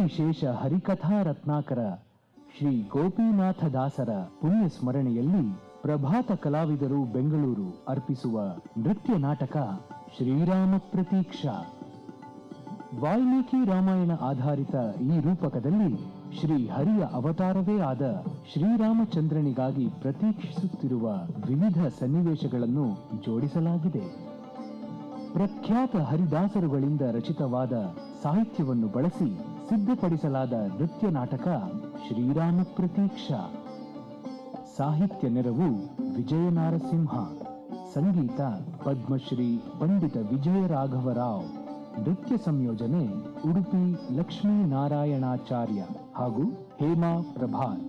ಕೀರ್ತಿಶೇಷ ಹರಿಕಥಾ ರತ್ನಾಕರ ಶ್ರೀ ಗೋಪಿನಾಥ ದಾಸರ ಪುಣ್ಯ ಸ್ಮರಣೆಯಲ್ಲಿ ಪ್ರಭಾತ ಕಲಾವಿದರು ಬೆಂಗಳೂರು ಅರ್ಪಿಸುವ ನೃತ್ಯ ನಾಟಕ ಶ್ರೀರಾಮ ಪ್ರತೀಕ್ಷಾ. ವಾಲ್ಮೀಕಿ ರಾಮಾಯಣ ಆಧಾರಿತ ಈ ರೂಪಕದಲ್ಲಿ ಶ್ರೀ ಹರಿಯ ಅವತಾರವೇ ಆದ ಶ್ರೀರಾಮಚಂದ್ರನಿಗಾಗಿ ಪ್ರತೀಕ್ಷಿಸುತ್ತಿರುವ ವಿವಿಧ ಸನ್ನಿವೇಶಗಳನ್ನು ಜೋಡಿಸಲಾಗಿದೆ. ಪ್ರಖ್ಯಾತ ಹರಿದಾಸರುಗಳಿಂದ ರಚಿತವಾದ ಸಾಹಿತ್ಯವನ್ನು ಬಳಸಿ ಸಿದ್ಧಪಡಿಸಲಾದ ನೃತ್ಯ ನಾಟಕ ಶ್ರೀರಾಮ ಪ್ರತೀಕ್ಷಾ. ಸಾಹಿತ್ಯ ನೆರವು ವಿಜಯ ನಾರಸಿಂಹ, ಸಂಗೀತ ಪದ್ಮಶ್ರೀ ಪಂಡಿತ ವಿಜಯ ರಾಘವರಾವ್, ನೃತ್ಯ ಸಂಯೋಜನೆ ಉಡುಪಿ ಲಕ್ಷ್ಮೀನಾರಾಯಣಾಚಾರ್ಯ ಹಾಗೂ ಹೇಮಾ ಪ್ರಭಾತ್,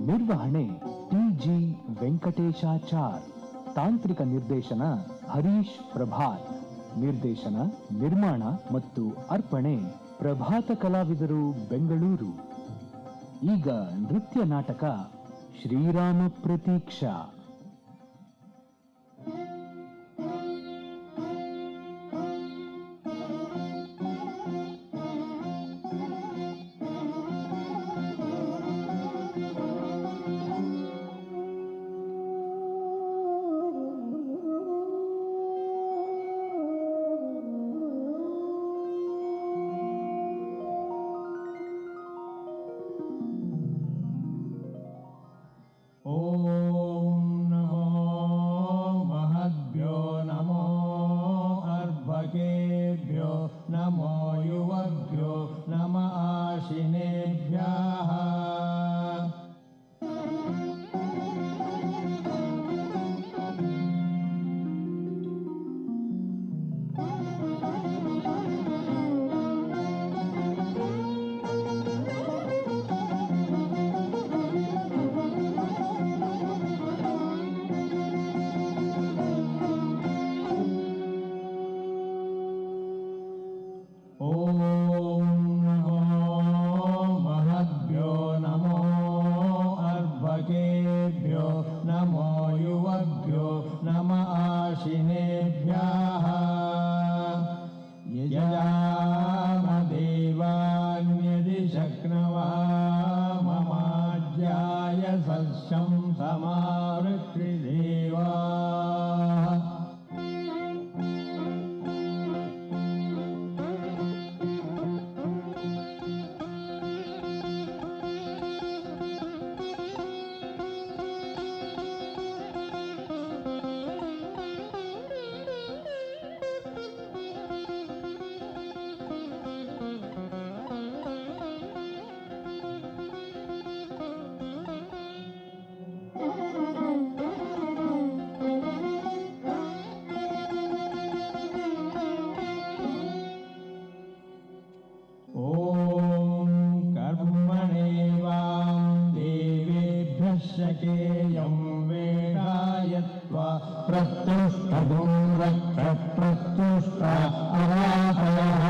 ನಿರ್ವಹಣೆ ಟಿ.ಜಿ. ವೆಂಕಟೇಶಾಚಾರ್, ತಾಂತ್ರಿಕ ನಿರ್ದೇಶನ ಹರೀಶ್ ಪ್ರಭಾತ್, ನಿರ್ದೇಶನ ನಿರ್ಮಾಣ ಮತ್ತು ಅರ್ಪಣೆ ಪ್ರಭಾತ ಕಲಾವಿದರು ಬೆಂಗಳೂರು. ಈಗ ನೃತ್ಯ ನಾಟಕ ಶ್ರೀರಾಮ ಪ್ರತೀಕ್ಷಾ. ಓಂ ನಮೋ ಮಹದ್ಭ್ಯೋ ನಮೋ ಅರ್ಭಕೇಭ್ಯೋ ನಮೋ ಯುವಭ್ಯೋ ನಮ ಆಶಿನೇಭ್ಯಃ. ಓಂ ನಮೋ ಮಹದ್ಭ್ಯೋ ನಮೋ ಅರ್ಭಕೇಭ್ಯೋ ನಮೋ ಯುವಭ್ಯೋ ನಮ ಆಶಿನೇಭ್ಯಃ. ಯಜಾಮ ದೇವಾನ್ಯದಿ ಶಕ್ನವಾ ಮಮಾಜ್ಯಾಯ ಸಸ್ಯಂ ಸಮಾವೃತ್ರಿ ದೇವಾ. ಓಂ ಕರ್ಮಣೇವಾಂ ದೇವೇಭ್ಯಃ ಶಕೇಯಂ ವೇದಾಯತ್ವಾ ಪ್ರತ್ಯುಷ್ಠಗುಂ ರಕ್ಷ ಪ್ರತ್ಯುಷ್ಠ ಅರಾಧಯಃ.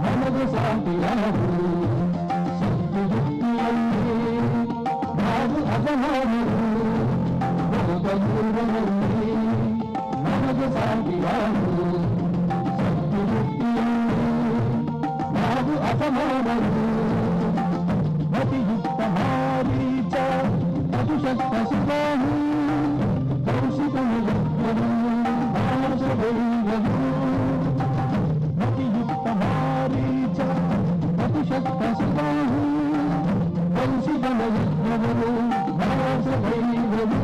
ನಮಗೆ ಸಾಟಿಯಾರು ಸತ್ಯಯುಕ್ತಿಯಲ್ಲಿ ನಾವು ಅಜಮಾನರು ಬೋಧೂರನಲ್ಲಿ ನಮಗೆ ಸಾಟಿಯಾರು ಸತ್ಯಯುಕ್ತಿಯಲ್ಲಿ ನಾವು ಅಜಮಾನರು ಮತಿಯುಕ್ತ ಮಾರೀಚ ಅದುಶಕ್ತ ಸುಬಾಹು ಕೌಶಿಕನು ಭಾಷದೈವನು ಮತಿಯುಕ್ತ ಮಾರೀಚ ಅದುಶಕ್ತ ಸುಬಾಹು ಕೌಶಿಕನ ಯಜ್ಞವರು ಭಾಷದೈವನು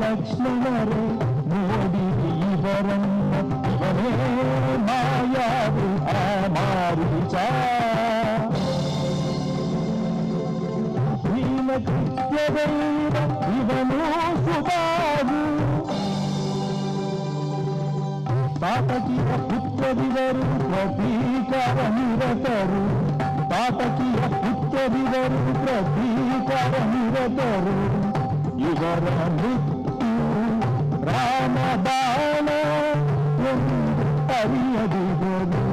ಲಕ್ಷ್ಮಣರೇ ನೋಡಿ ಇವರನ್ನ ಇವನೇ ಮಾಯಾವು ಆ ಮಾರೀಚ ನೀಲಕೃತ್ಯದೈವ ಇವನು ಸುಬಾಹು ತಾಟಕಿಯ ಪುತ್ರರಿವರು ಪ್ರತೀಕಾರ ನಿರತರು ತಾಟಕಿಯ ಪುತ್ರರಿವರು ಪ್ರತೀಕಾರ ನಿರತರು ಇವರ ಮೃತ್ಯು ರಾಮಬಾಣ ಎಂದು ಅರಿಯದಿದರು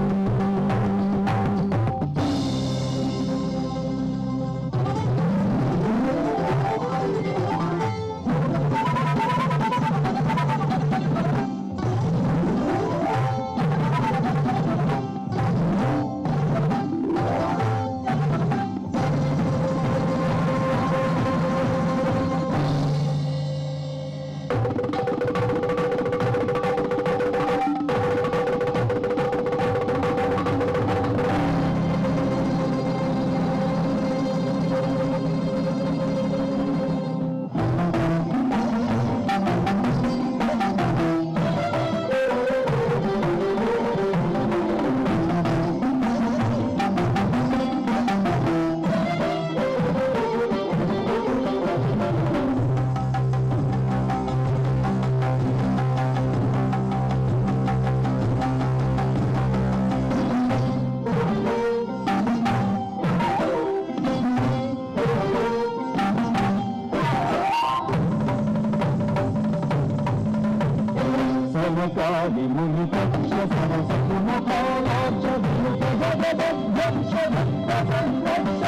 ಕಾಲಿ ಮುನಿ ಪಕ್ಷ ಸರಸ ಕುಮಕಾಲಾಕ್ಷ ವಿನುತ ಜಗದಧ್ಯಕ್ಷ ಭಕ್ತ ಸಂರಕ್ಷ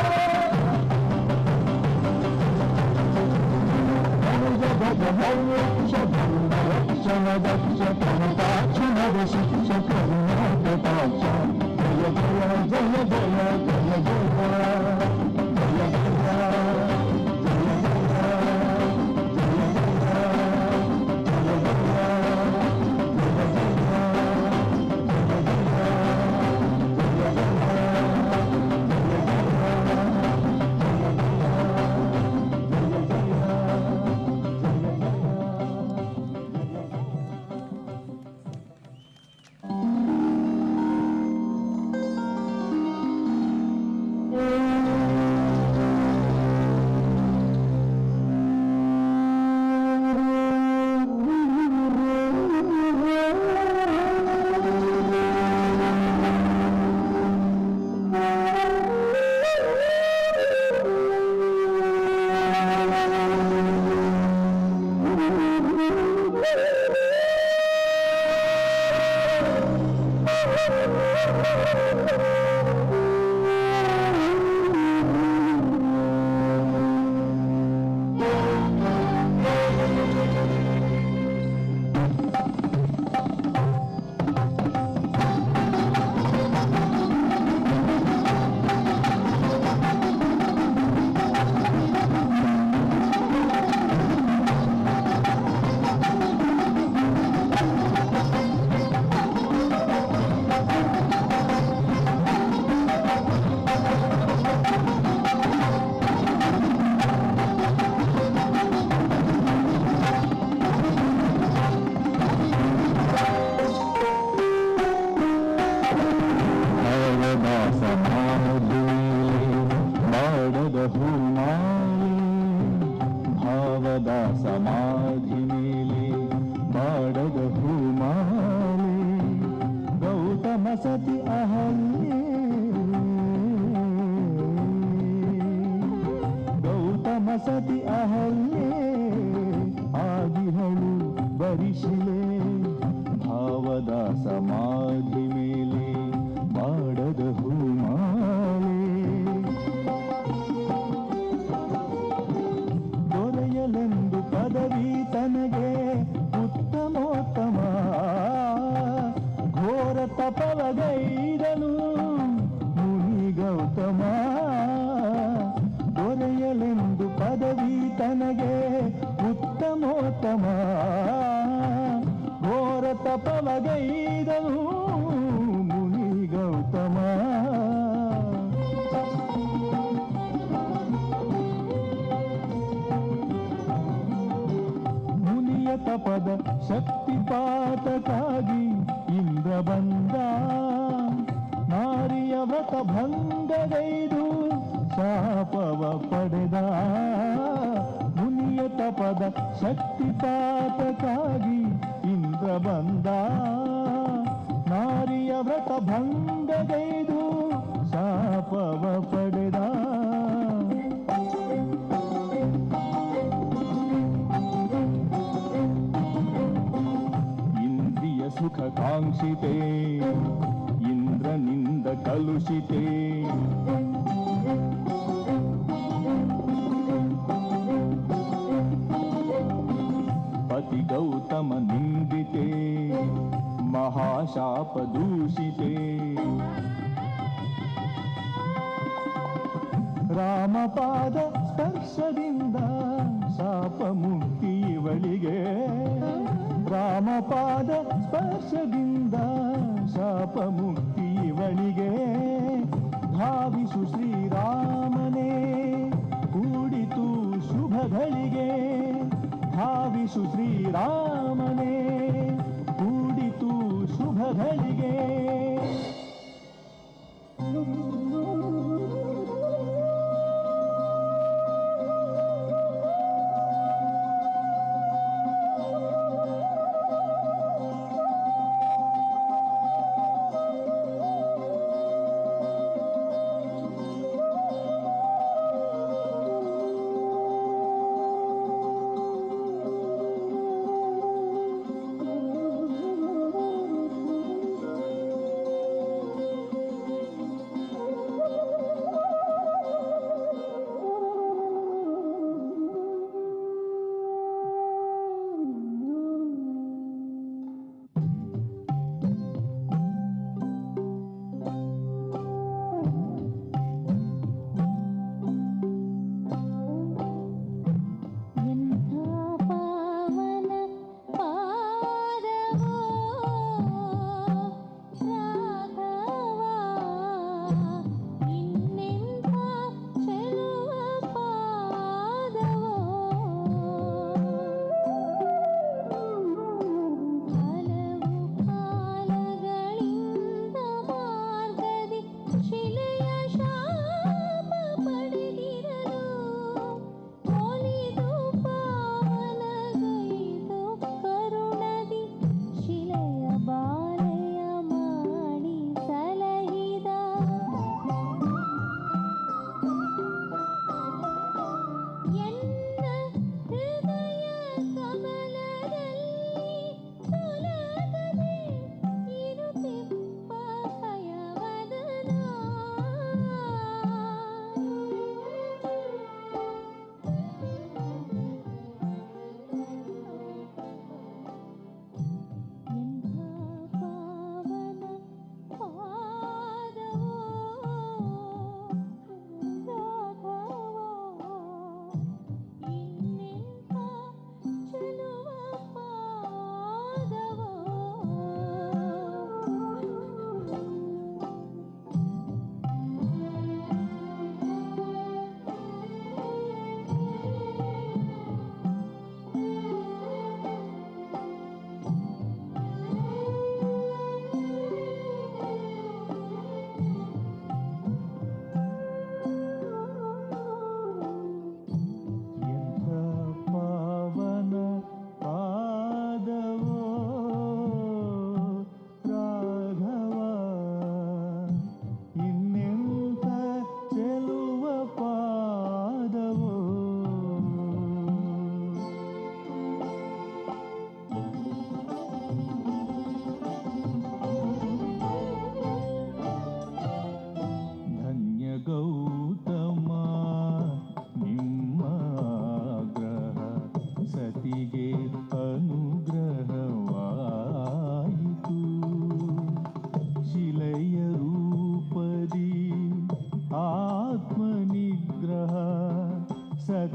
ಧನುಜ ಭಜ ಭವ್ಯಕ್ಷ ಧನ್ಯ ರಕ್ಷಣ ದಕ್ಷ ಕನಕಾಕ್ಷಣದ ಶಿಕ್ಷ ಕರುಣಾಕಟಾಕ್ಷ ಜಯ ಜಯ ಜಯ ಜಯ ಜಯ ಜಯ ಜಯ ಸಮಾಧಿ ಮೇಲೆ ಬಾಡದ ಹೂಮಾಲೆ ಗೌತಮ ಸತಿ ಅಹಲ್ಯೆ ಗೌತಮ ಸತಿ ಅಹಲ್ಯೆ ಆಗಿಹಳು ಬರಿಶಿಲೆ ಭಾವದ ಸಮಾಧಿ ಮೇಲೆ ಬಾಡದ ಹೂಮಾಲೆ ದೊರೆಯಲೆಂದು ಪದವಿ ತನಗೆ ಉತ್ತಮೋತ್ತಮ ಘೋರ ತಪವಗೈದನು ಮುನಿ ಗೌತಮ ದೊರೆಯಲೆಂದು ಪದವಿ ತನಗೆ ಉತ್ತಮೋತ್ತಮ ಘೋರ ತಪವಗೈದನು ಮುನಿ ಗೌತಮ ಮುನಿಯ ತಪದ ಶಕ್ತಿಪಾತಕ್ಕಾಗಿ ಇಂದ್ರ ಬಂದ ನಾರಿಯ ವ್ರತ ಭಂಗಗೈದು ಶಾಪವ ಪಡೆದ ಮುನಿಯ ತಪದ ಶಕ್ತಿಪಾತಕ್ಕಾಗಿ ಇಂದ್ರ ಬಂದ ನಾರಿಯ ವ್ರತ ಭಂಗಗೈದು ಶಾಪವ ಪಡೆದ ಇಂದ್ರಿಯ ಸುಖ ಕಾಂಕ್ಷಿತೆ ಇಂದ್ರನಿಂದ ಕಲುಷಿತೆ ಪತಿ ಗೌತಮ ನಿಂದಿತೆ ಮಹಾಶಾಪ ದೂಷಿತೆ ರಾಮಪಾದ ಸ್ಪರ್ಶದಿಂದ ಶಾಪ ಮುಕ್ತಿ ಇವಳಿಗೆ ರಾಮಪಾದ ಸ್ಪರ್ಶದಿಂದ ಶಾಪ ಮುಕ್ತಿ ಇವಳಿಗೆ ಧಾವಿಸು ಶ್ರೀರಾಮನೇ ಕೂಡಿತು ಶುಭಗಳಿಗೆ ಧಾವಿಸು ಶ್ರೀರಾಮನೇ ಕೂಡಿತು ಶುಭಗಳಿಗೆ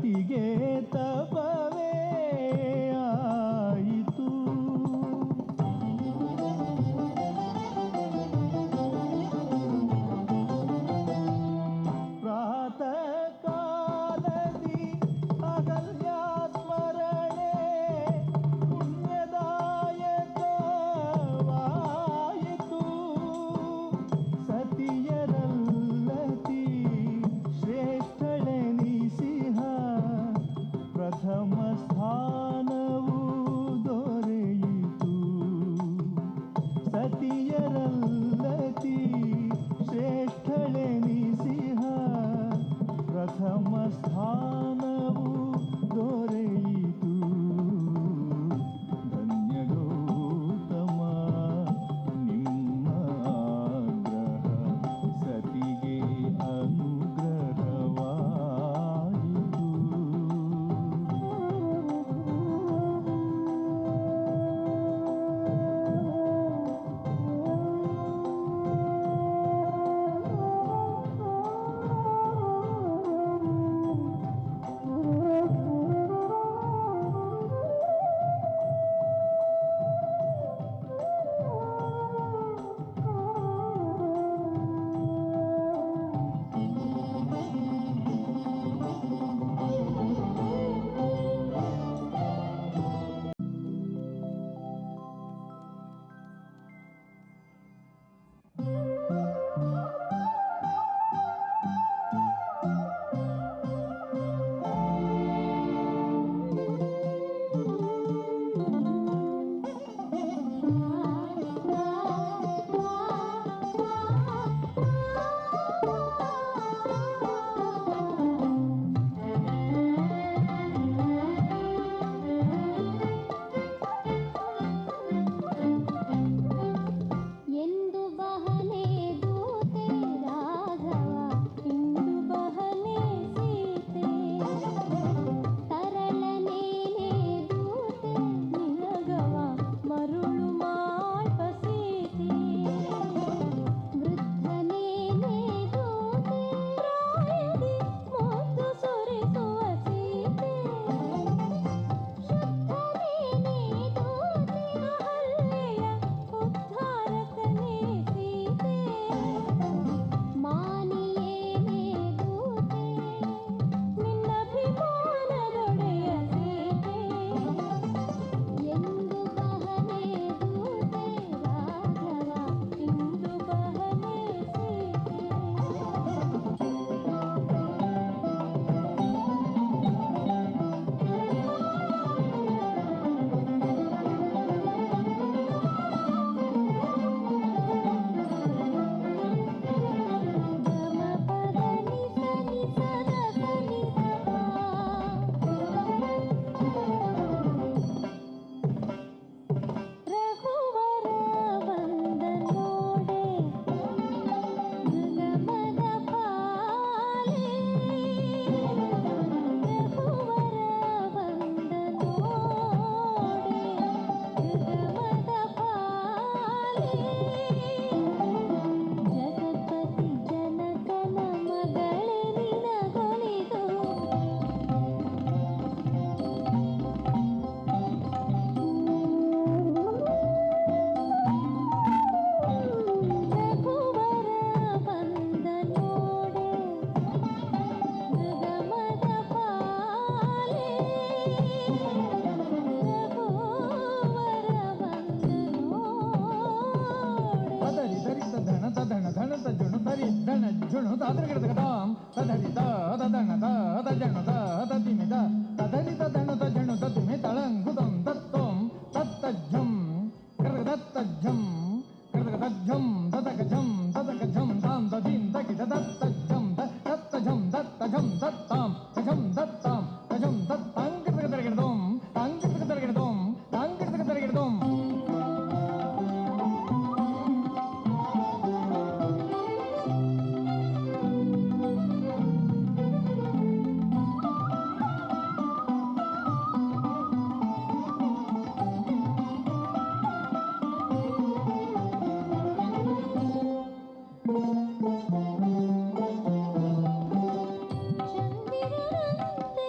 ಸತಿಗೆ ತಪವೇ ಆಯಿತು. ಪ್ರಾತಃ ಕಾಲದಿ ಅಗಲ್ಯಾ ಸ್ಮರಣೆ ಪುಣ್ಯದಾಯಕವಾಯಿತು. ಸತಿಯರಲ್ಲತಿ ಶ್ರೇಷ್ಠಳೆನಿಸಿಹ ಪ್ರಥಮ ಸ್ಥಾನವು ದೊರೆಯಿತು. ಸತಿಯರಲ್ಲತಿ ಶ್ರೇಷ್ಠಳೆನಿಸಿಹ ಪ್ರಥಮ ಸ್ಥಾನವು ದೊರೆಯಿತು. ಧನ್ಯ ಗೌತಮ ನಿಮ್ಮ ಆಗ್ರಹ ಸತಿಗೆ ಅನುಗ್ರಹವಾಯಿತು. ಎಂದು ಬಹನೆ ದೂತೆ ರಾಘವ ಇಂದು ಬಹನೆ ಸೀತೆ ತರಳನೇನೆ ದೂತೆ ನಿನಗವ ಮರುಳು ಮಾಳ್ಪ ಸೀತೆ ವೃದ್ಧನೇನೆ ದೂತೆ ಪ್ರಾಯದಿ ಮುದ್ದು ಸುರಿಸುವ ಸೀತೆ ಶುದ್ಧನೇನೆ ದೂತೆ ಅಹಲ್ಯೆಯ ಉದ್ಧಾರಕನೇ ಸೀತೆ ಮಾನಿಯೇನೆ ದೂತೆ ನಿನ್ನಭಿಮಾನದೊಡೆಯ ಸೀತೆ ಎಂದು ಬಹನೆ ದೂತೆ ರಾಘವ ಇಂದು ಬಹನೆ ಸೀತೆ. ರಘುವರ ಬಂದ ನೋಡೆ ಮೃಗಮದ ಪಾಲೆ ರಘುವರ ಬಂದ ನೋಡೆ ಮೃಗಮದ ಪಾಲೆ ಜಗತ್ಪತಿ ಜನಕನ ಮಗಳೇ ನಿನಗೊಲಿದು ರಘುವರ ಬಂದ ನೋಡೆ ಮೃಗಮದ ಪಾಲೆ ರಘುವರ ಬಂದ ನೋಡೆ ತದರಿ ಧರಿತ ಧನ ತದಣ ಧನತ ಜುಣು ತರಿ ಧನ ಜುಣು ತಾದ್ರಗಿಡದ ಕದಾಂ ತದರಿತ ತದಣದ ತಜಣದ ತದಿಮಿದ ತದರಿತ ಧನತ ಜಣು ತದಿಮಿ ತಳಂಗುದಂ ತತ್ತೋಂ ತತ್ತಜ್ಜಂ ಕೃತಜ್ಜಂ ಕೃತಜ್ಜಂ ತದಕಜಂ ತದಕಜಂ ತಾಂ ತದಿಂ ತಕಿದ ತತ್ತಜ್ಜಂ ತತ್ತಜಂ ತತ್ತಜಂ ತತ್ತಾಂ ತಜಂ ತತ್ತಾಂ ತಜಂ ತತ್ತಾಂ ಕೃತಜ್ಜಂ ತಾಂಕೃತಜ್ಜಂ ತಾಂಕೃತಜ್ಜಂ ಚಂದಿರನಂತೆ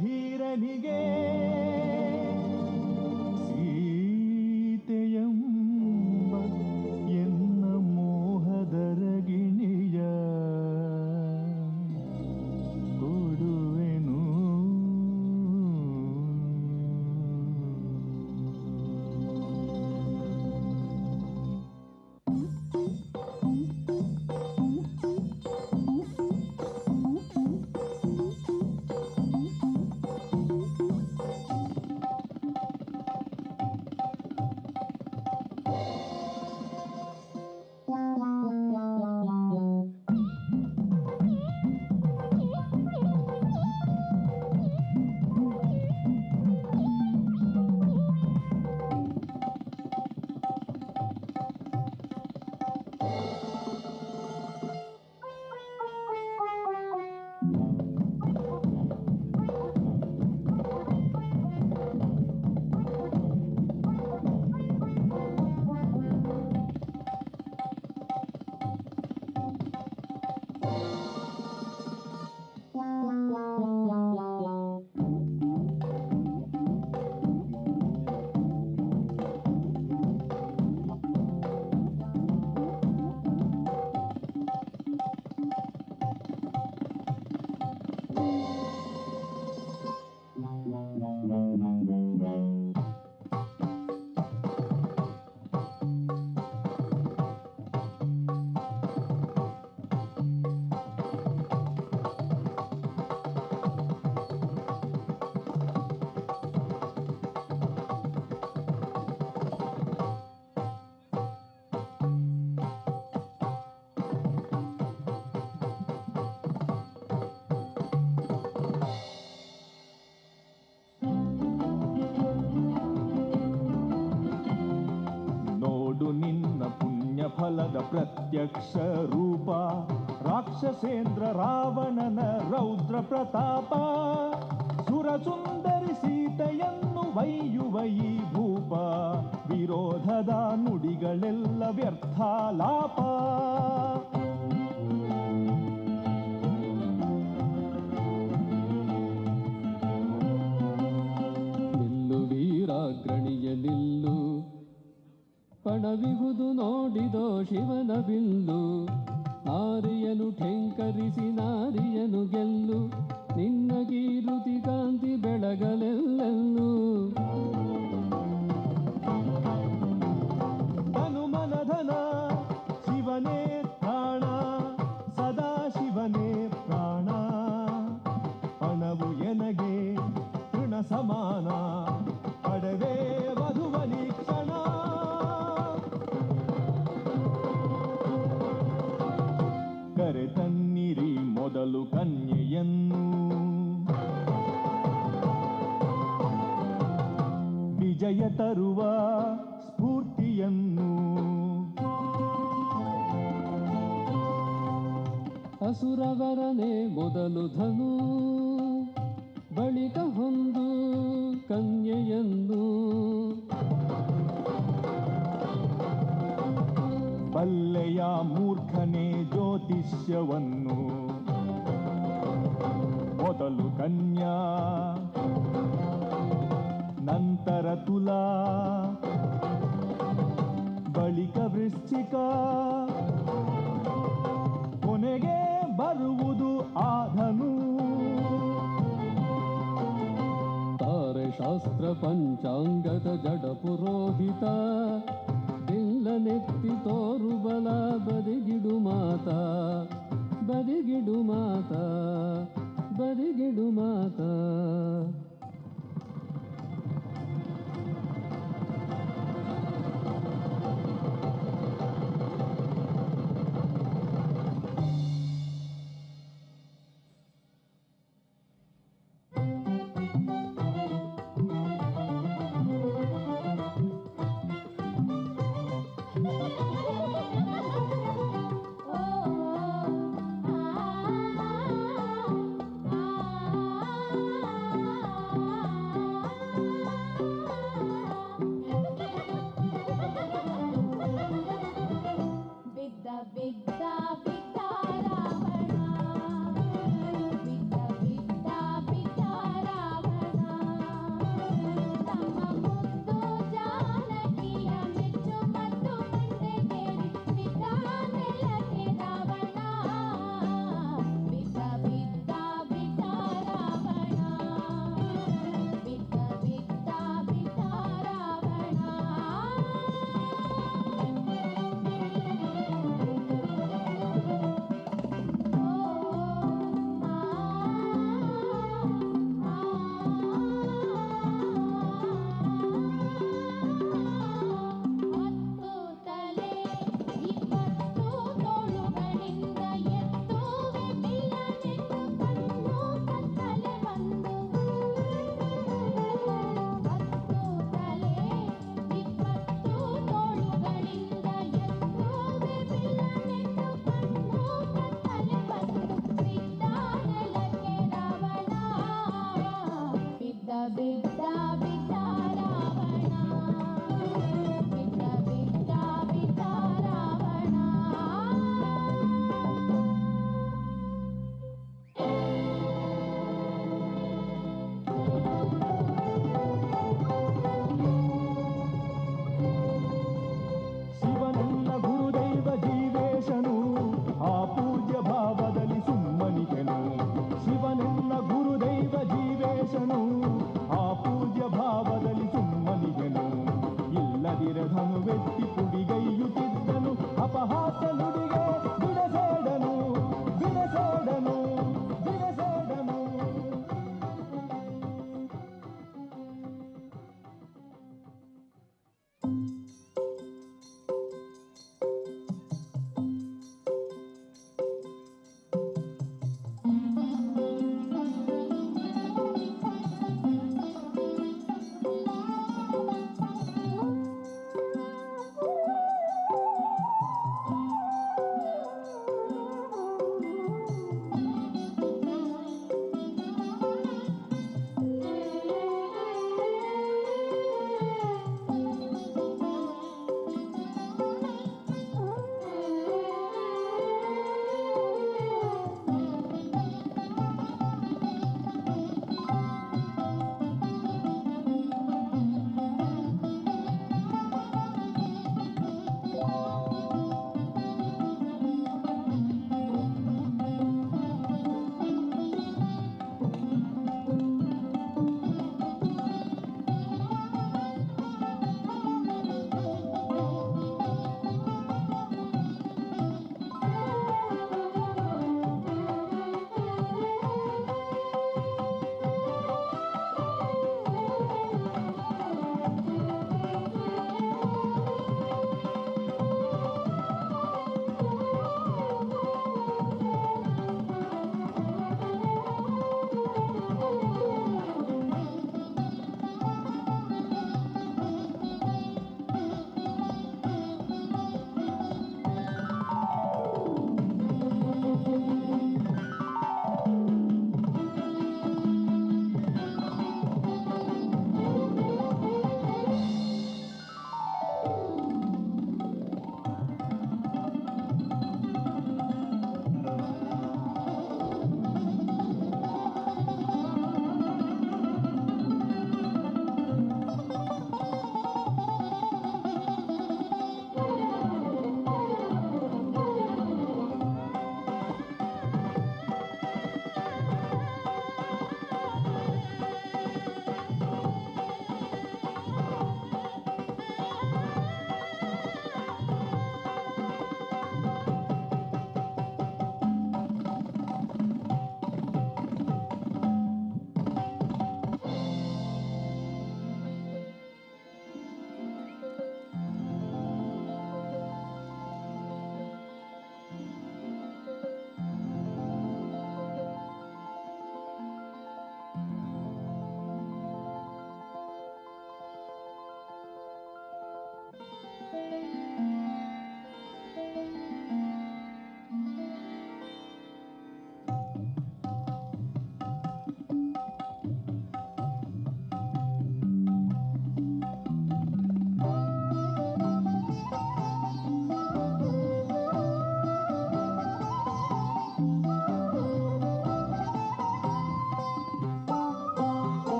ಧೀರನಿಗೆ ಸೀತೆಯಂಬ ಎನ್ನ ಮೋಹದರಗಿಣಿಯ ಕೊಡುವೆನು. ಫಲದ ಪ್ರತ್ಯಕ್ಷ ರೂಪ ರಾಕ್ಷಸೇಂದ್ರ ರಾವಣನ ರೌದ್ರ ಪ್ರತಾಪ ಸುರಸುಂದರಿ ಸೀತೆಯನ್ನು ವೈಯುವ ಈ ಭೂಪ ವಿರೋಧದ ನುಡಿಗಳೆಲ್ಲ ವ್ಯರ್ಥ ಲಾಪ. ನಿಲ್ಲು ವೀರಾಗ್ರಣಿಯ ನಿಲ್ಲು ಪಣವಿಹುದು ನೋಡಿದೋ ಶಿವನ ಬಿಲ್ಲು. ನಾರಿಯನು ಠೆಂಕರಿಸಿ ನಾರಿಯನು ಗೆಲ್ಲು ನಿನ್ನ ಕೀರುತಿ ಕಾಂತಿ ಬೆಳಗಲೆಲ್ಲೆಲ್ಲು. ಹನುಮನಧನ ಶಿವನೇ ಪ್ರಾಣ ಸದಾ ಶಿವನೇ ಪ್ರಾಣ ಹಣವು ಎನಗೆ ತೃಣ ಸಮಾನ ಪಡೆದೇ ವಧುವಲಿ ಕ್ಷಣ. ಕರೆ ತನ್ನಿರಿ ಮೊದಲು ಕನ್ಯೆಯನ್ನು ವಿಜಯ ತರುವ ಸ್ಫೂರ್ತಿಯನ್ನು. ಅಸುರವರನೆ ಮೊದಲು ಧನು ಬಳಿಕ ಹೊಂದು ಕನ್ಯೆಯನ್ನು. ಬಲ್ಲೆಯ ಮೂರ್ಖನೇ ಜ್ಯೋತಿಷ್ಯವನ್ನು ಮೊದಲು ಕನ್ಯಾ ನಂತರ ತುಲಾ ಬಳಿಕ ವೃಶ್ಚಿಕ ಕೊನೆಗೆ ಬರುವುದು ಆಧನು. ತಾರೆ ಶಾಸ್ತ್ರ ಪಂಚಾಂಗದ ಜಡ ಪುರೋಹಿತ ನೆತ್ತಿ ತೋರು ಬಲ ಬದಿಗಿಡು ಮಾತ ಬದಿಗಿಡು ಮಾತ ಬದಿಗಿಡು ಮಾತ. ಆ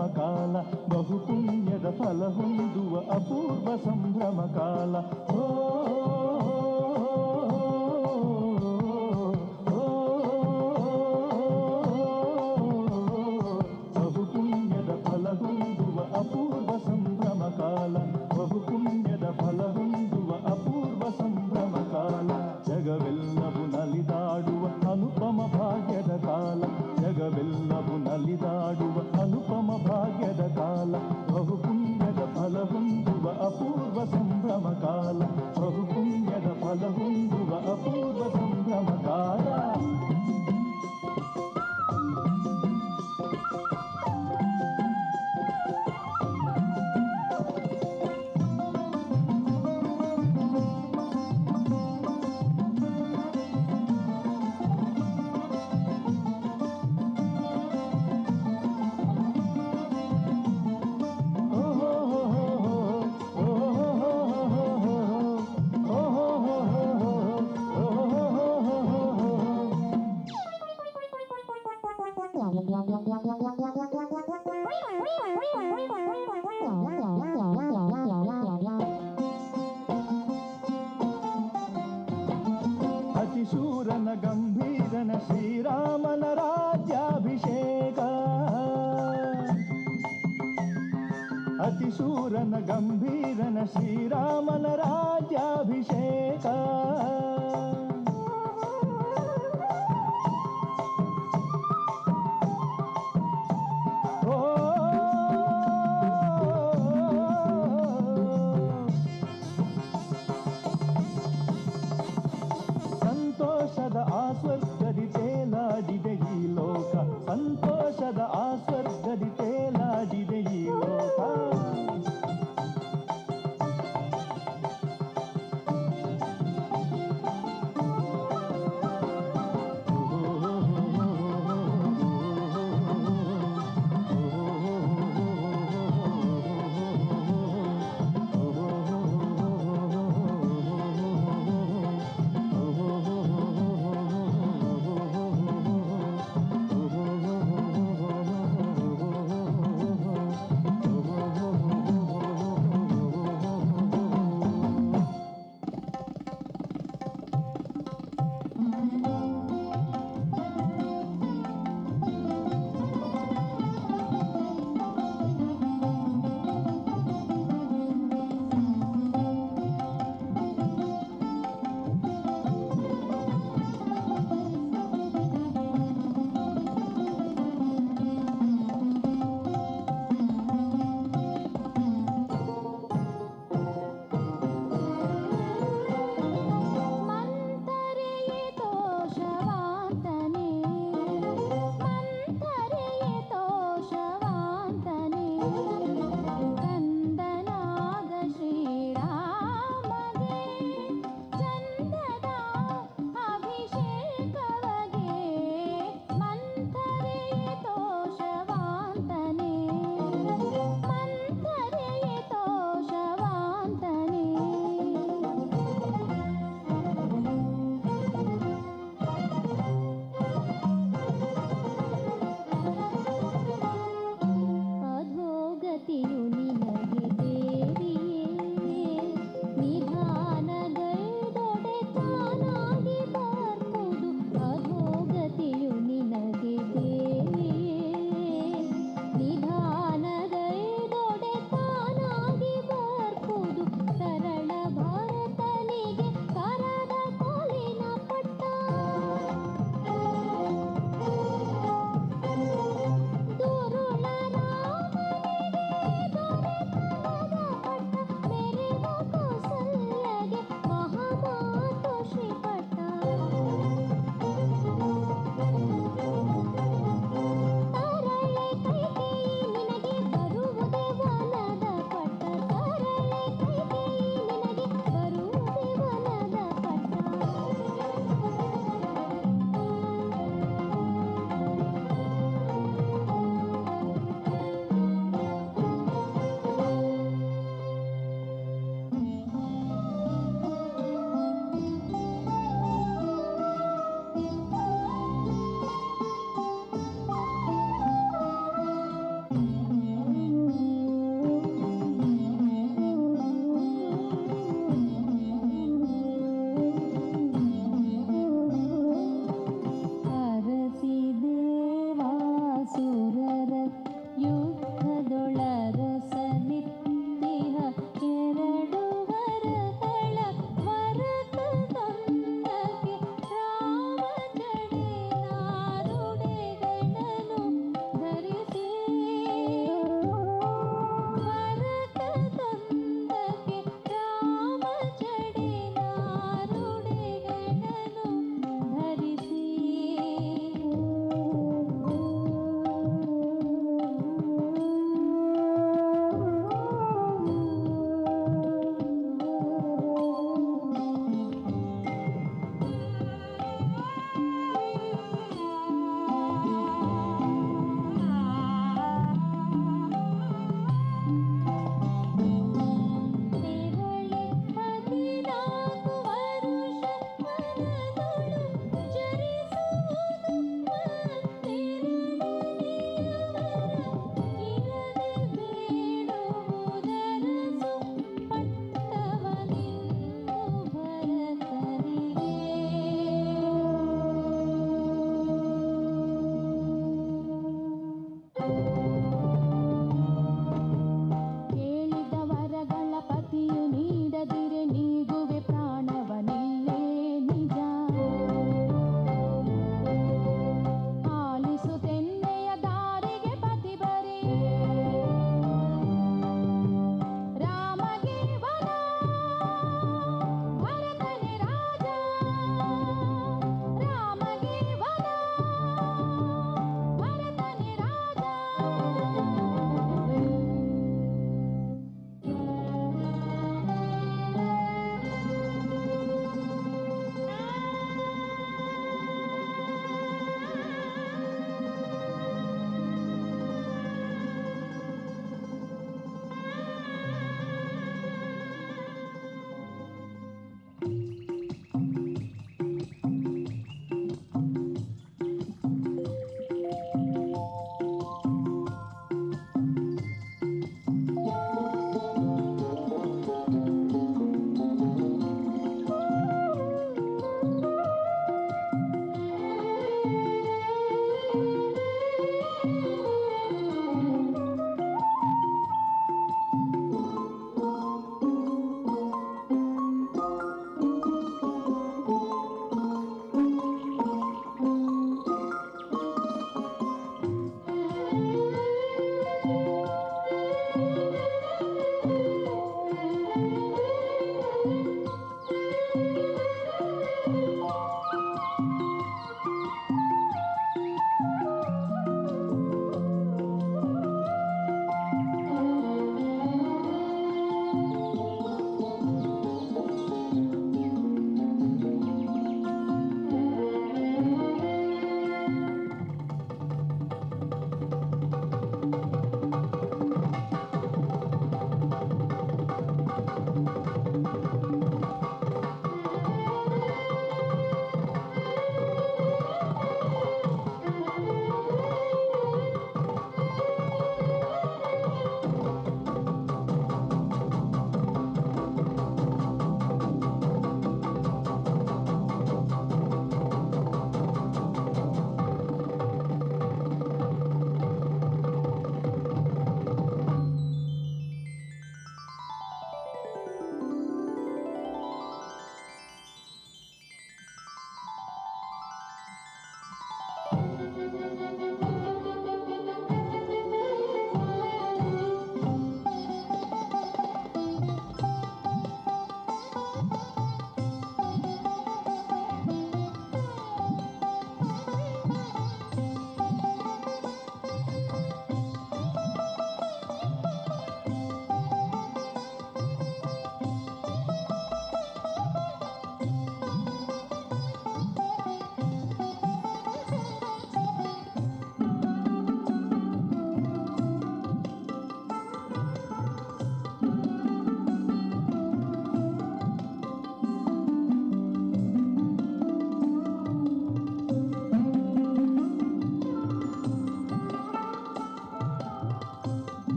ಸಂಭ್ರಮ ಕಾಲ ಬಹು ಪುಣ್ಯದ ಫಲ ಹೊಂದುವ ಅಪೂರ್ವ ಸಂಭ್ರಮ ಕಾಲ ಓ ಬಹು ಪುಣ್ಯದ ಫಲ ಹೊಂದುವ ಅಪೂರ್ವ ಸಂಭ್ರಮ ಕಾಲ ಬಹು ಪುಣ್ಯದ ಫಲ ಹೊಂದುವ ಅಪೂರ್ವ ಸಂಭ್ರಮ ಕಾಲ ಜಗವೆಲ್ಲವೂ ನಲಿದಾಡುವ ಅನುಪಮ ಭಾಗ್ಯದ ಕಾಲ ಜಗವೆಲ್ಲವೂ ನಲಿದಾಡುವ ಅನುಪಮ ಭಾಗ್ಯದ ಕಾಲ ಬಹು ಪುಣ್ಯದ ಫಲ ಹೊಂದುವ ಅಪೂರ್ವ ಸಂಭ್ರಮ ಕಾಲ ಬಹು ಪುಣ್ಯದ ಫಲ ಹೊಂದುವ ಅಪೂರ್ವ ಸಂಭ್ರಮ ಕಾಲ ಅತಿಶೂರನ ಗಂಭೀರನ ಶ್ರೀರಾಮನ ರಾಜ್ಯಾಭಿಷೇಕ ಅತಿಶೂರನ ಗಂಭೀರನ ಶ್ರೀರಾಮನ ರಾಜ್ಯಾಭಿಷೇಕ ಸಂತೋಷದ ಆಸ್ವರ್ಗದಿ ತೇಲಾಡಿದೆ ಈ ಲೋಕ ಸಂತೋಷದ ಆಸ್ವರ್ಗದಿ ತೇಲಾಡಿದೆ ಈ ಲೋಕ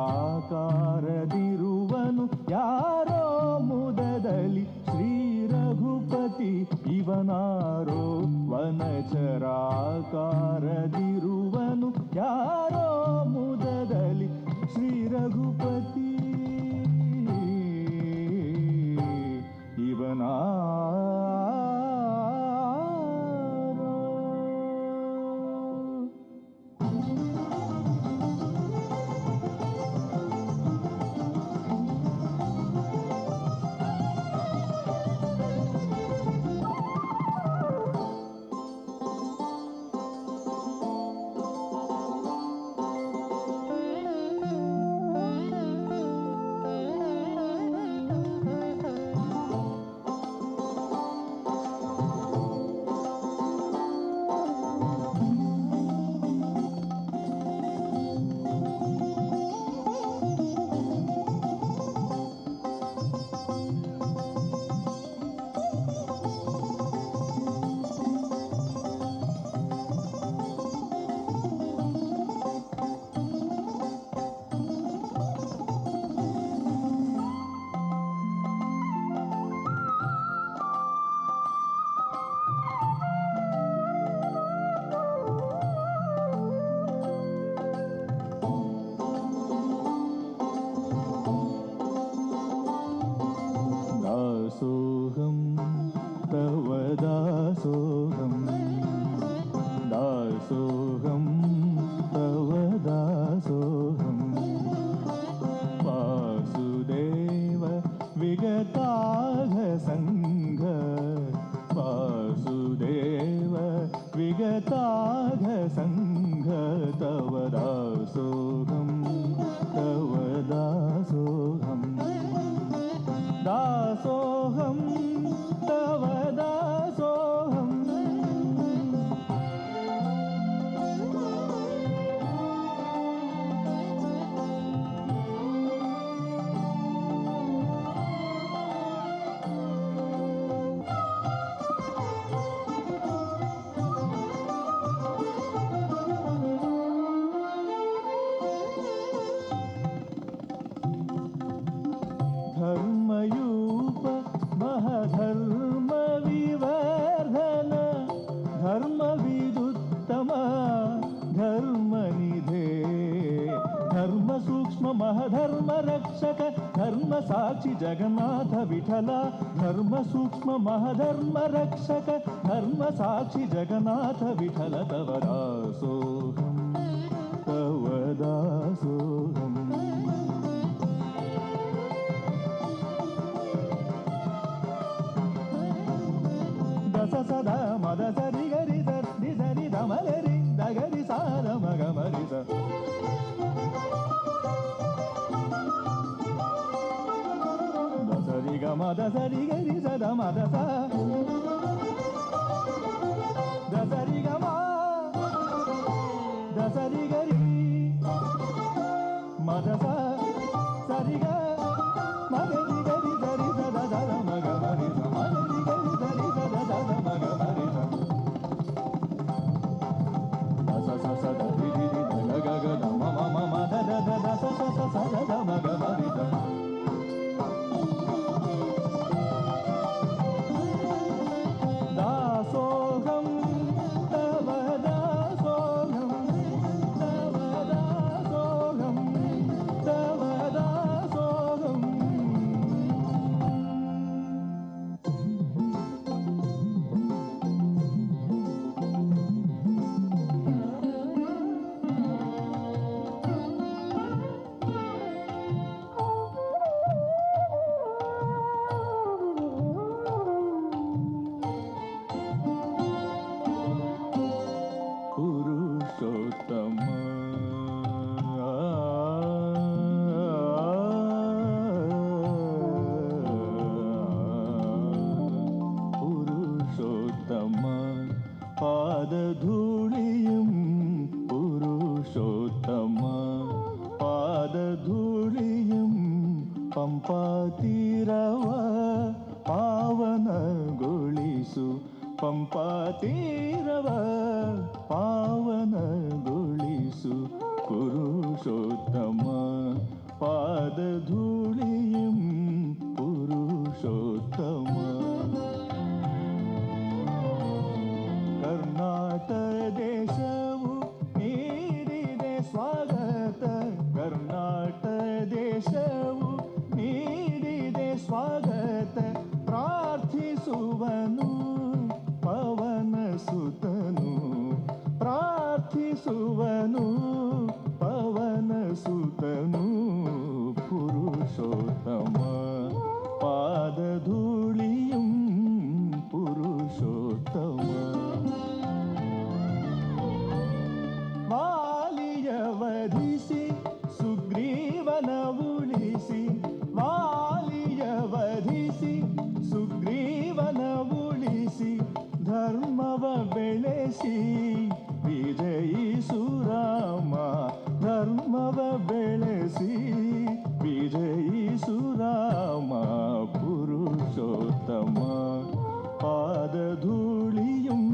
ಆಕಾರದಿರುವನು ಯಾರೋ ಮುದದಲ್ಲಿ ಶ್ರೀ ರಘುಪತಿ ಇವನಾರೋ ವನಚರಾಕಾರದಿರುವನು ಯಾರೋ ಮುದದಲ್ಲಿ ಶ್ರೀ ರಘುಪತಿ ಇವನಾರೋ. दासोऽहं तव दासोऽहं दासोऽहं तव दासोऽहं वासुदेव विगताघसङ्घ वासुदेव विगताघसङ्घ तव दासोऽहं तव दासोऽहं दासोऽहं तव दासोऽहम् धर्मयूप महधर्म विवर्धन धर्मविदुत्तम धर्मनिधे धर्म सूक्ष्म महधर्म रक्षक धर्म साक्षी जगन्नाथ विठल धर्म सूक्ष्म महधर्म रक्षक धर्म साक्षी जगन्नाथ विठल तव दासोऽहं तव दासोऽहम् सदा मद सरि गरि सरि सरि धमगरि दगरि साध मगमरि स दसरि ग मद सरि गरि सद मद स दसरि ग म दसरि गरि मद स सरि ग मगरि गरि सरि सद सद मगमरि स मगरि गरि सरि सद सद मगमरि स स स स द रि रि रि ध ग ग ध म म म म ध ध ध ध स स स स ध ध मगमरि स दासोऽहं तव दासोऽहं तव दासोऽहं तव दासोऽहम् पुरुषोत्तम पुरुषोत्तम पादधूलियं पुरुषोत्तम पादधूलियं पंपातीरव पावनगोळिसु पंपातीरव पावनगोळिसु पुरुषोत्तम പാദധൂളിയും പുരുഷോത്തമ ಕರ್ನಾಟಕ ದೇಶವು ನೀಡಿದೆ ಸ್ವಾಗತ ಕರ್ನಾಟಕ ದೇಶವು ನೀಡಿದೆ ಸ್ವಾಗತ ಪ್ರಾರ್ಥಿಸುವನು ಪವನ ಸುತನು ಪ್ರಾರ್ಥಿಸುವನು ಪವನ ಸುತನು ಪುರುಷೋತ್ತಮ ಪಾದಧೂಳಿயும் ಪುರುಷೋತ್ತಮ ವಾಲಿಯ ವಧಿಸಿ ಸುಗ್ರೀವನ ಉಳಿಸಿ ವಾಲಿಯ ವಧಿಸಿ ಸುಗ್ರೀವನ ಉಳಿಸಿ ಧರ್ಮವ ಬೆಳೆಸಿ ವಿಜಯಿಸು ರಾಮ ಧರ್ಮವ ಬೆಳೆಸಿ ವಿಜಯಿಸು ರಾಮ ಪುರುಷೋತ್ತಮ ಪಾದಧೂಳಿயும்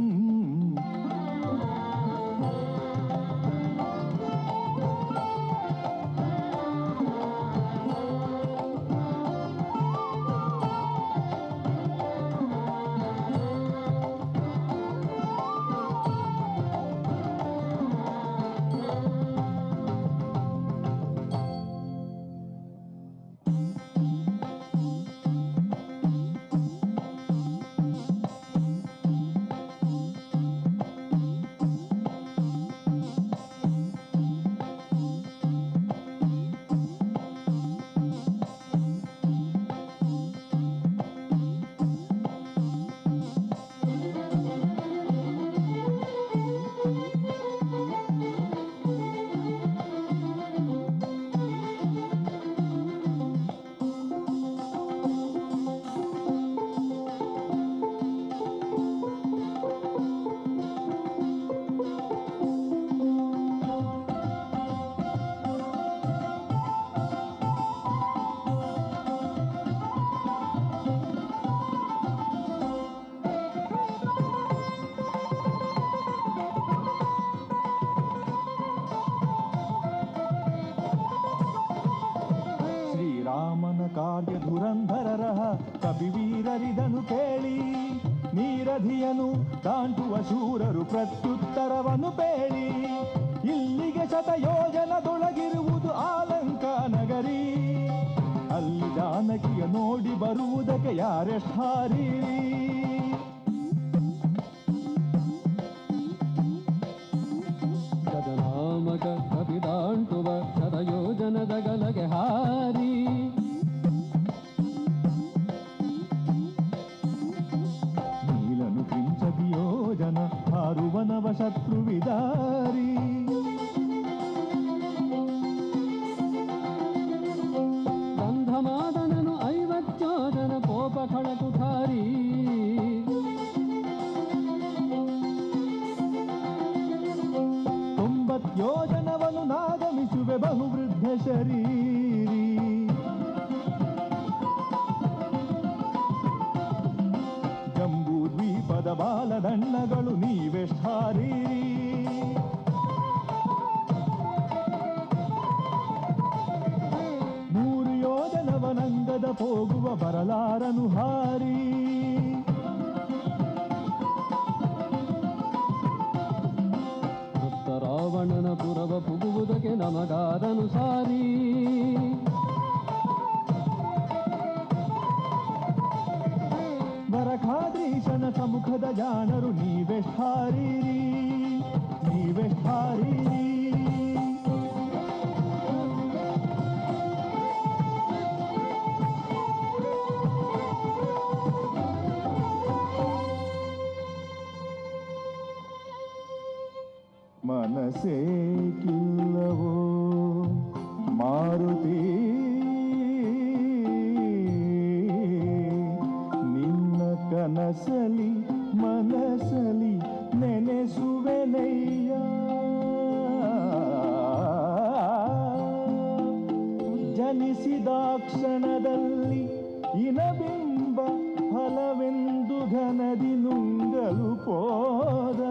ಕಾರ್ಯ ಧುರಂಧರರ ಕಪಿವೀರರಿದನು ಕೇಳಿ ನೀರಧಿಯನು ದಾಂಟುವ ಶೂರರು ಪ್ರತ್ಯುತ್ತರವನ್ನು ಪೇಳಿ ಇಲ್ಲಿಗೆ ಶತಯೋಜನದೊಳಗಿರುವುದು ಆಲಂಕಾ ನಗರಿ ಅಲ್ಲಿ ಜಾನಕಿಯ ನೋಡಿ ಬರುವುದಕ್ಕೆ ಯಾರೆಷ್ಟಾರಿ ಗಜನಾಮಕ ಕಪಿದಾಂಟುವ ಶತಯೋಜನದ ಗಲಗೆ ಹಾರಿ ಯೋಜನ ಹಾರುವನವ ಶತ್ರುವಿದಾರಿ ಗಂಧಮಾದನನು 50 ಯೋಜನ ಕೋಪ ಖಳಕುಠಾರಿ ಯೋಜನವನ್ನು ನಾಗಮಿಸುವೆ ಬಹುವೃದ್ಧ ಶರೀರಿ ಜಂಬೂ ದ್ವೀಪದ ಬಾಲದಂಡಗಳು ನೀವೆಷ್ಟಾರಿ ನೂರು ಯೋಜನವನಂಗದ ಹೋಗುವ ಬರಲಾರನು ಹಾರಿ ರಾವಣನ ಪುರವ ಪುಗುವುದಕ್ಕೆ ನಮಗಾದನು ಸಾರಿ ಬರಖಾದ್ರೀಶನ ಸಮ್ಮುಖದ ಜಾಣರು ನೀವೆಷ್ಟಾರೀರಿ ನೀವೆಷ್ಟಾರೀರಿ ಮನಸೇ ಕಿಲ್ಲವೋ ಮಾರುತಿ ನಿನ್ನ ಕನಸಲಿ ಮನಸಲಿ ನೆನೆಸುವೆನಯ್ಯ ಜನಿಸಿದ ಕ್ಷಣದಲ್ಲಿ ಇನಬಿಂಬ ಫಲವೆಂದು ಘನದಿ ನುಂಗಲು ಪೋದ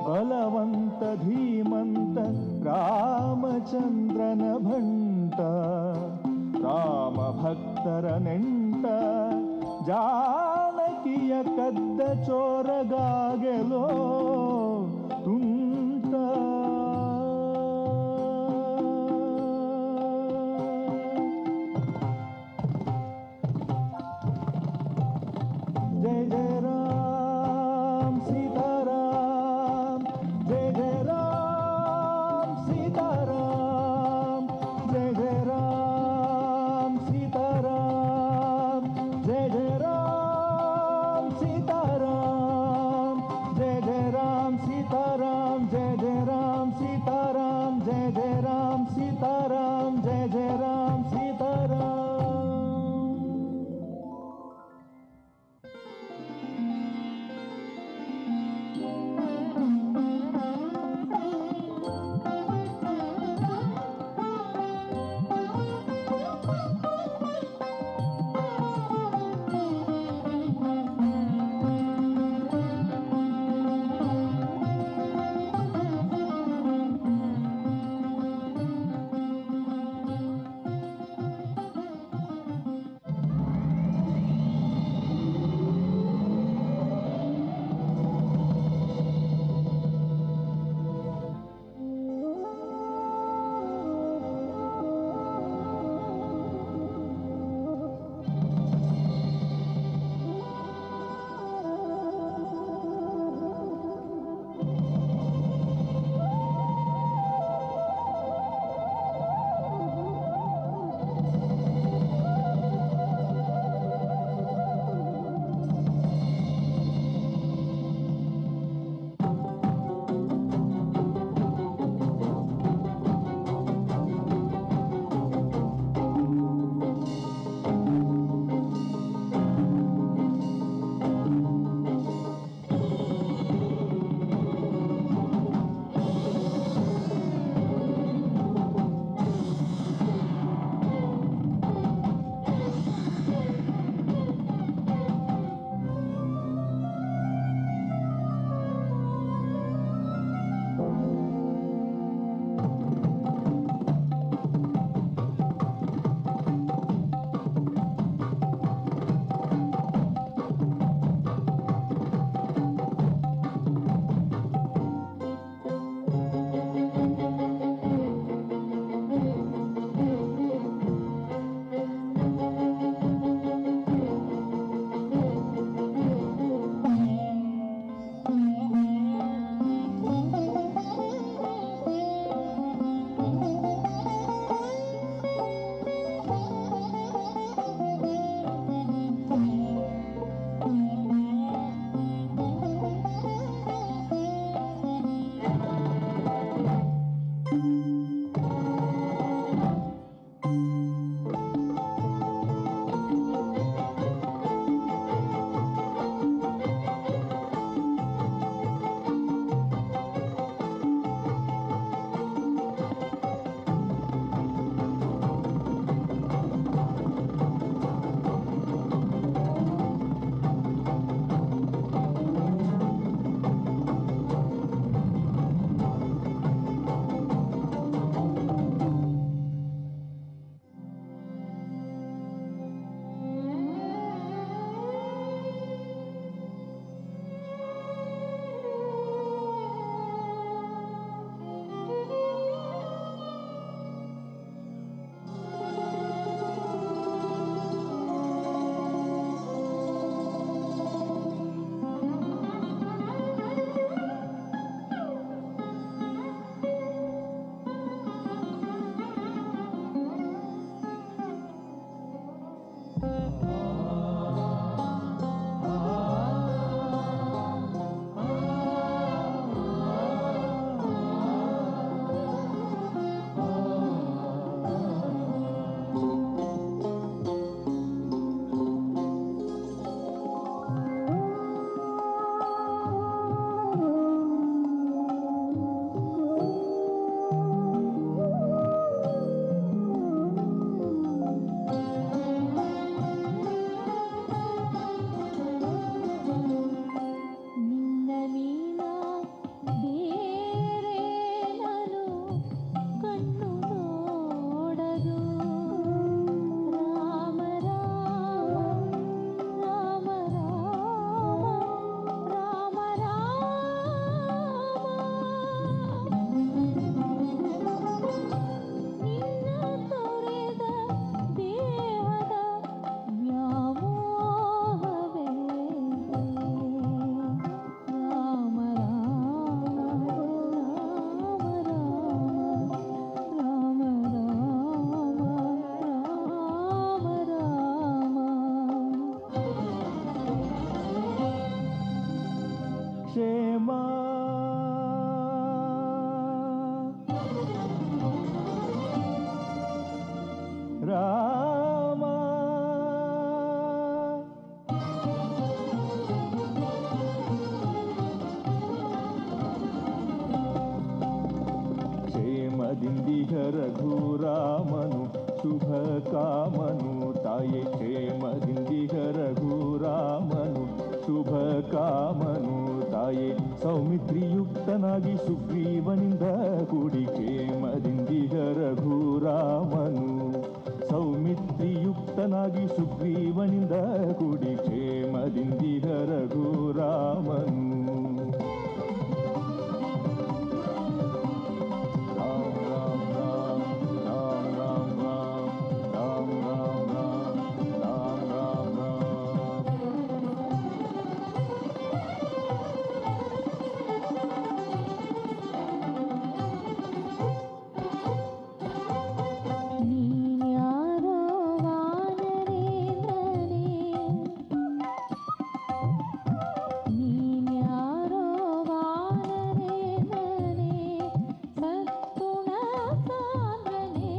ಬಲವಂತ ಧೀಮಂತ ರಾಮಚಂದ್ರನ ಭಂಟ ಭಕ್ತರ ನೆಂಟ ಜಾನಕಿಯ ಕದ್ದ ಚೋರಗಾಗೆಲೋ ತುಂಟ ಜಯ ಜಯ ರಾಮ್ ಸೀತಾರಾಮ್ ಜಯ ಜಯ ರಾಮ್ ಸೀತಾರಾಮ್ ಜಯ ಜಯ ರಾಮ್ ಸೀತಾರಾಮ್ ಜಯ ಜಯ ರಾಮ್ ಸೀತಾರಾಮ್ ಜಯ ಜಯ ರಾಮ್ ಕಾಮನು ತಾಯೇ ಕ್ಷೇಮದಿಂದಿಗ ರಘುರಾಮನು ಶುಭ ಕಾಮನು ತಾಯೇ ಸೌಮಿತ್ರಿಯುಕ್ತನಾಗಿ ಸುಗ್ರೀವನಿಂದ ಕೂಡಿ ಕ್ಷೇಮದಿಂದಿಗ ರಘುರಾಮನು ಸೌಮಿತ್ರಿಯುಕ್ತನಾಗಿ ಸುಗ್ರೀವನಿಂದ ಕೂಡಿ ಕ್ಷೇಮದಿಂದಿಗ ರಘುರಾಮನು ನೀನ್ಯಾರೋ ವಾನರೇಂದ್ರನೇ ನೀನ್ಯಾರೋ ವಾನರೇಂದ್ರನೇ ಸದ್ಗುಣ ಸಾಂದ್ರನೇ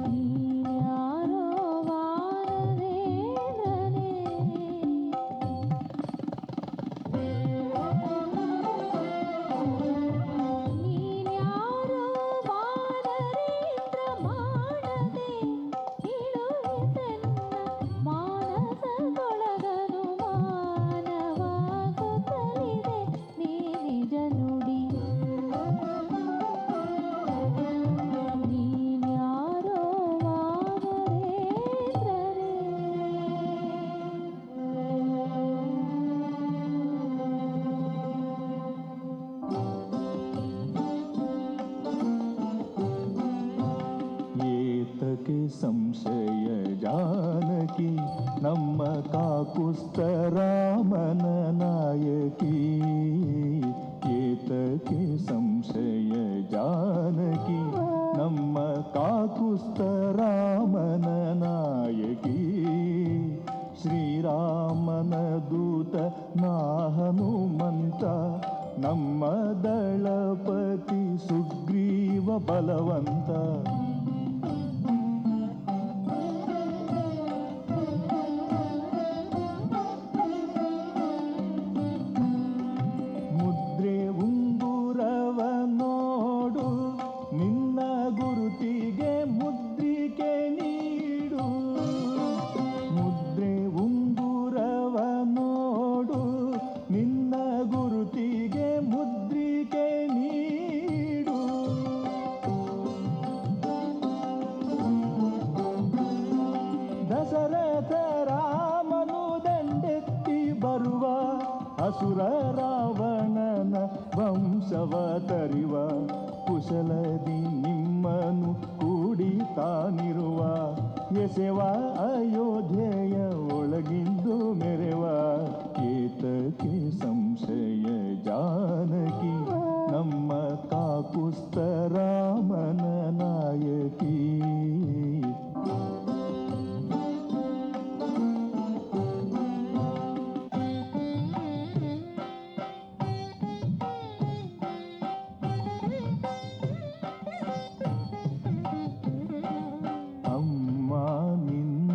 ನೀನ್ಯಾರೋ ವಾನರೇಂದ್ರನೇ ನೀನ್ಯಾರೋ ವಾನರೇಂದ್ರ ಮಾಡದೆ ಇಳುಹಿಸೆನ್ನ ಮಾನಸದೊಳಗನು ಮಾನವಾಗುತ್ತಲಿದೆ ನೀ ನಿಜ ನುಡಿ ನೀನ್ಯಾರೋ ಏತಕ್ಕೆ ಸಂಶಯ ಜಾನಕಿ ನಮ್ಮ ಕಾಕುಸ್ತರಾಮನ ನಾಯಕಿ ಏತಕ್ಕೆ ಸಂಶಯ ಜಾನಕಿ ನಮ್ಮ ಕಾಕುಸ್ತರಾಮನ ನಾಯಕಿ ಶ್ರೀರಾಮನ ದೂತ ನಾ ಹನುಮಂತ ನಮ್ಮ ದಳಪತಿ ಸುಗ್ರೀವ ಬಲವಂತ ಮುದ್ರೆ ಉಂಗುರವ ನೋಡು ನಿನ್ನ ಗುರುತಿಗೆ ಮುದ್ರಿಕೆ ನೀಡು ಮುದ್ರೆ ಉಂಗುರವ ನೋಡು ನಿನ್ನ ಗುರುತಿಗೆ ಮುದ್ರಿಕೆ ನೀಡು ದಶರಥ ರಾಮನು ದಂಡೆತ್ತಿ ಬರುವ ಅಸುರ ರಾವಣನ ವಂಶವ ತರಿವ ಕುಶಲದಿ ನಿಮ್ಮನು ಕೂಡಿ ತಾನಿರುವ ಎಸೆವ ಅಯೋಧ್ಯೆಯ ಒಳಗಿಂದು ಮೆರೆವ ಏತಕ್ಕೆ ಸಂಶಯ ಜಾನಕಿ ನಮ್ಮ ಕಾಕುಸ್ತರಾಮನ ನಾಯಕಿ ಅಮ್ಮ ನಿನ್ನ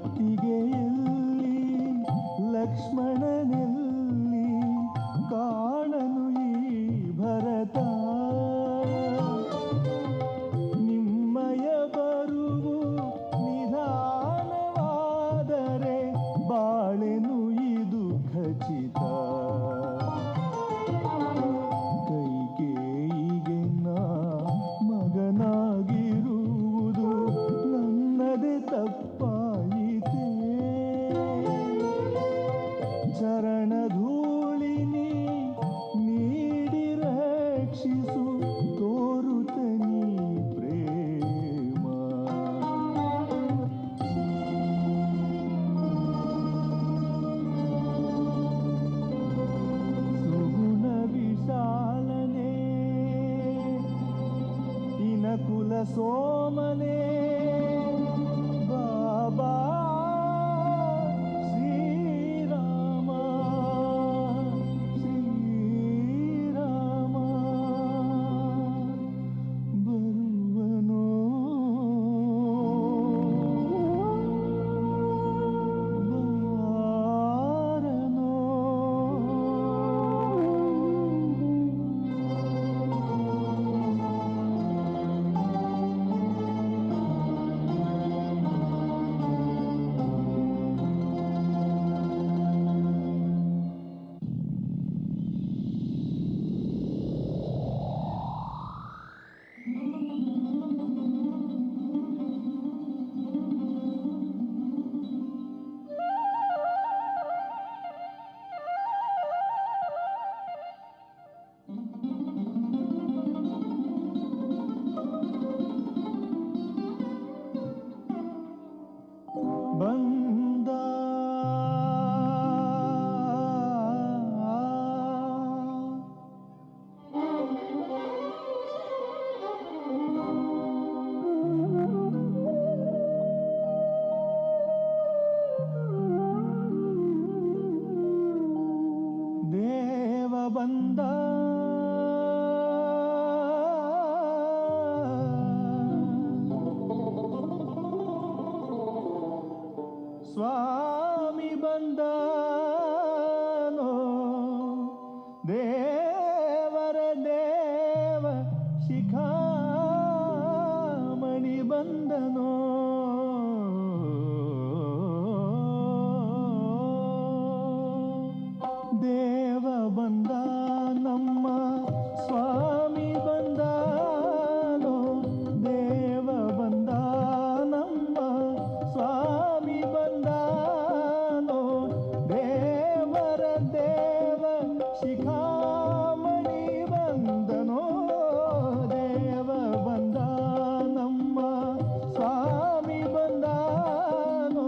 ಹೊತ್ತಿಗೆ ಎಲ್ಲಿ ಲಕ್ಷ್ಮಣನೆಲ್ಲಿ ಕಾಣನು ಈ ಭರತ ನಿಮ್ಮಯ ಬರುವು ನಿಧಾನವಾದರೆ ಬಾಳೆನು ಇದು ಖಚಿತ ಕೈಕೇಯಿಗೆ ನಾ ಮಗನಾಗಿರುವುದು ನನ್ನದೇ ತಪ್ಪಾಯಿತೇ ಚರಣಧೂಳಿನಿ ನೀಡಿ ರಕ್ಷಿಸು ತೋರುತ್ತನಿ ಪ್ರೇಮ ಸುಗುಣ ವಿಶಾಲನೆ ಇನಕುಲ ಸೋಮನೆ ಬಾಬಾ ಶ್ರೀರಾಮ ಶ್ರೀರಾಮ ಬರುವನೋ ಬಾರನೋ ಬಂದ ದೇವ ಬಂದ ಸ್ವಾಮಿ ಬಂದನೋ ದೇವರ ದೇವ ಶಿಖಾಮಣಿ ಬಂದನೋ ದೇವ ಬಂದ ನಮ್ಮ ಸ್ವಾಮಿ ಬಂದನೋ ದೇವ ಬಂದ ನಮ್ಮ ಸ್ವಾಮಿ ಬಂದನೋ ದೇವರ ದೇವ ಶಿಖಾಮಣಿ ಬಂದನೋ ದೇವ ಬಂದ ನಮ್ಮ ಸ್ವಾಮಿ ಬಂದನೋ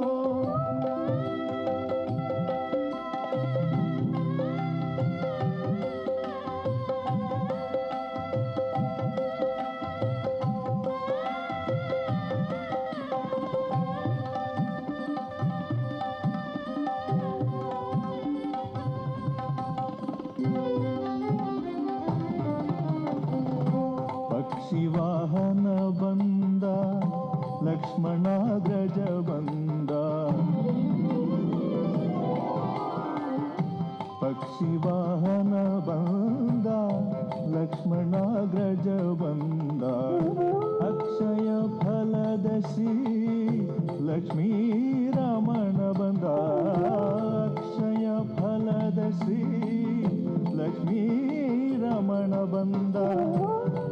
ಪಕ್ಷಿವಾಹನ ಬಂದ ಲಕ್ಷ್ಮಣಾಗ್ರಜ ಬಂದ ಪಕ್ಷಿವಾಹನ ಬಂದ ಲಕ್ಷ್ಮಣಾಗ್ರಜ ಬಂದ ಅಕ್ಷಯ ಫಲದ ಶ್ರೀ ಲಕ್ಷ್ಮೀ ರಮಣ ಬಂದ ಅಕ್ಷಯ ಫಲದ ಶ್ರೀ ಲಕ್ಷ್ಮೀ ರಮಣ ಬಂದ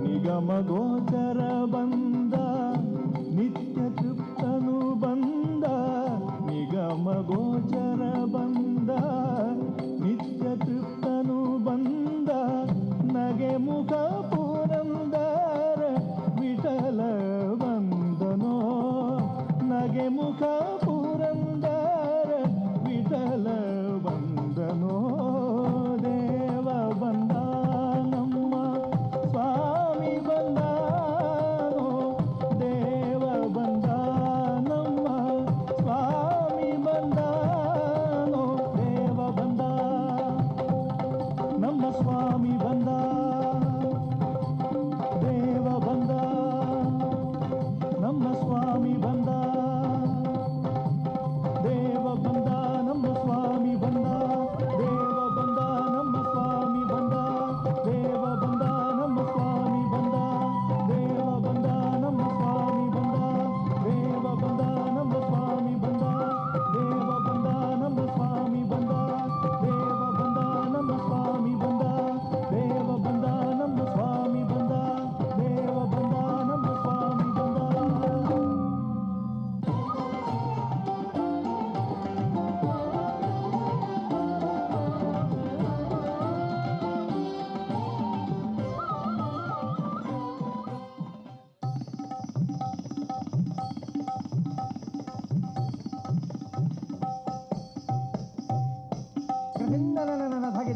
ನಿಗಮ ಗೋಚರ ಬಂದ ನಿತ್ಯ ತೃಪ್ತನು ಬಂದ ನಿಗಮ ಗೋಚರ ಬಂದ ನಿತ್ಯ ತೃಪ್ತನು ಬಂದ ನಗೆ ಮುಖ ಪುರಂದರ ವಿಠಲ ಬಂದನೋ ನಗೆ ಮುಖ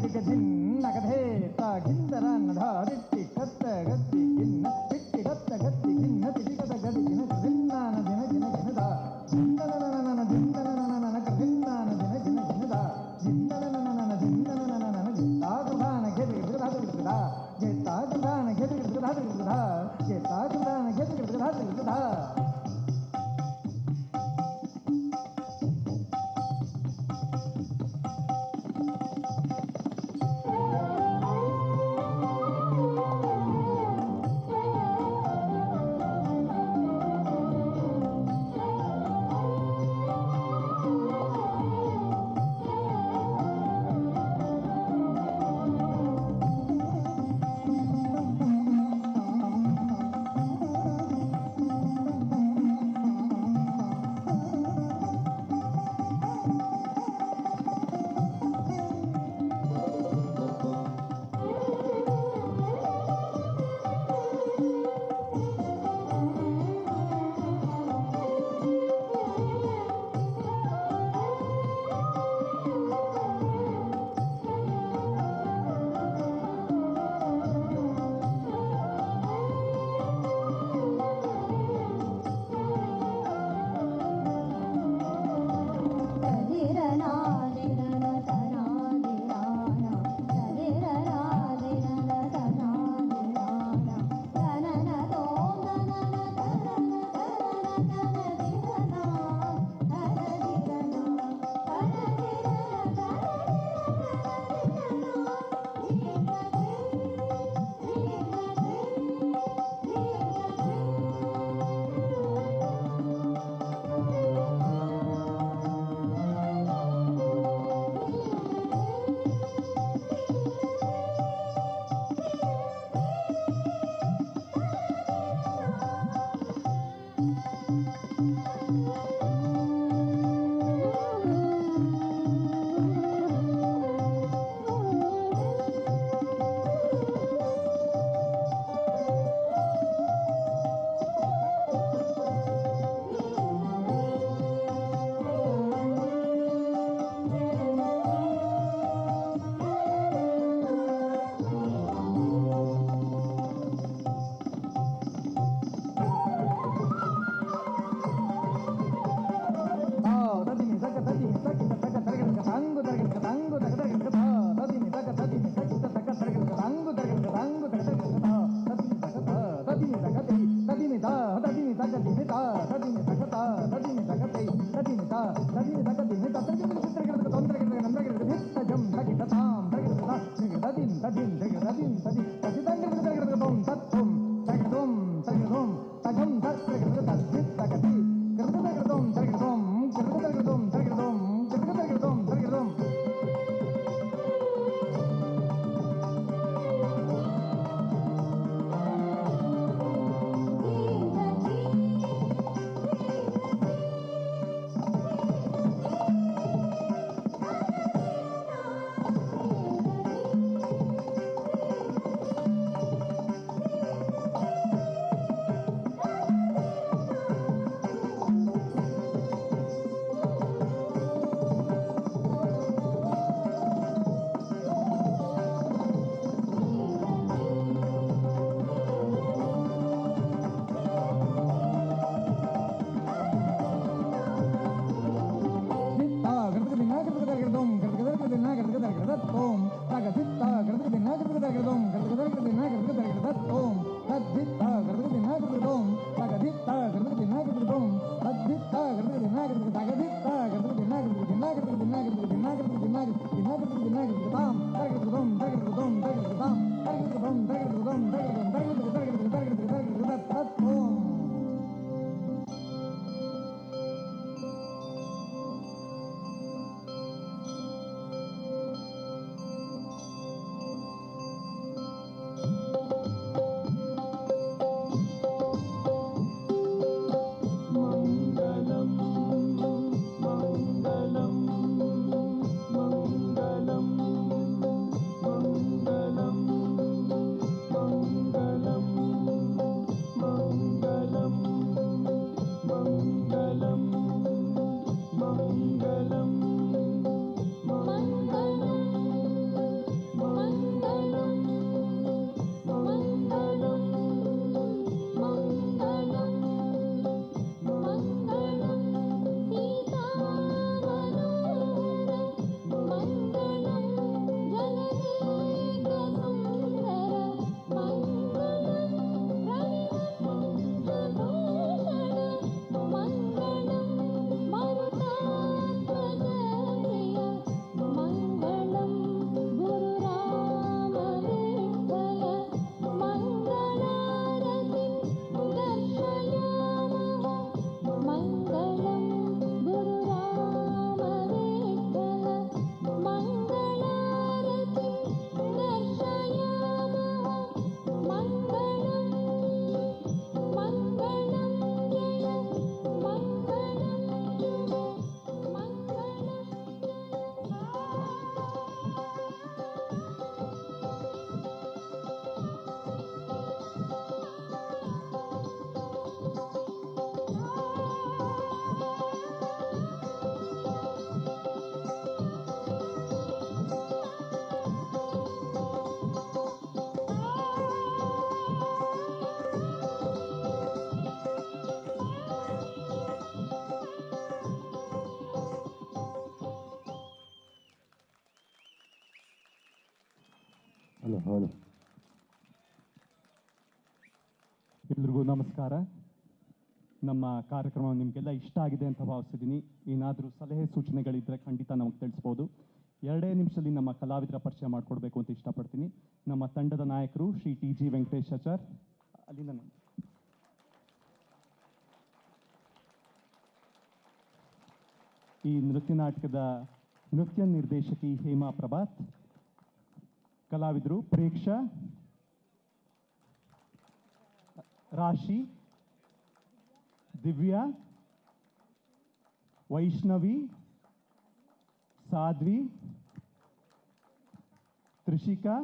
ಧಿಗ ಧಿನ್ನಗಧೇ ತಾ ಗಿಂದರನ್ನಧ ದಿಟ್ಟಿ ಕತ್ತ ಗತ್ತಿ ಗಿನ್ನ ದಿಟ್ಟಿ ಕತ್ತ ಗತ್ತಿ ಗಿನ್ನ ತಿಡಿಗದ ಗದಿ ದಿನ ಗಿನ್ನಾನ ದಿನ ದಿನ ದಿನದ ಜಿಂದನನನನ ಜಿಂದನನನನ ಗಿನ್ನಾನ ದಿನ ದಿನ ದಿನದ ಜಿಂದನನನನ ಜಿಂದನನನನ ಗಿತ್ತಾಗುದಾನ ಗೆದಿಗಿಡದ ಗೆತ್ತಾಗುದಾನ ಗೆದಿಗಿಡದ ಗೆತ್ತಾಗುದಾನ ಗೆದಿಗಿಡದ ಮಂಗಲಂ ಹಲೋ ಹಲೋ ಎಲ್ರಿಗೂ ನಮಸ್ಕಾರ. ನಮ್ಮ ಕಾರ್ಯಕ್ರಮ ನಿಮಗೆಲ್ಲ ಇಷ್ಟ ಆಗಿದೆ ಅಂತ ಭಾವಿಸಿದ್ದೀನಿ. ಏನಾದರೂ ಸಲಹೆ ಸೂಚನೆಗಳಿದ್ದರೆ ಖಂಡಿತ ನಮಗೆ ತಿಳಿಸ್ಬೋದು. 2 ನಿಮಿಷದಲ್ಲಿ ನಮ್ಮ ಕಲಾವಿದರ ಪರಿಚಯ ಮಾಡಿಕೊಡ್ಬೇಕು ಅಂತ ಇಷ್ಟಪಡ್ತೀನಿ. ನಮ್ಮ ತಂಡದ ನಾಯಕರು ಶ್ರೀ TG ವೆಂಕಟೇಶಾಚಾರ್. ಅಲ್ಲಿಂದ ನಾನು ಈ ನೃತ್ಯ ನಾಟಕದ ನೃತ್ಯ ನಿರ್ದೇಶಕಿ ಹೇಮಾ ಪ್ರಭಾತ್, ಕಲಾವಿದರು ಪ್ರೇಕ್ಷಾ, ರಾಶಿ, ದಿವ್ಯಾ, ವೈಷ್ಣವಿ, ಸಾಧ್ವಿ, ತ್ರಿಷಿಕಾ,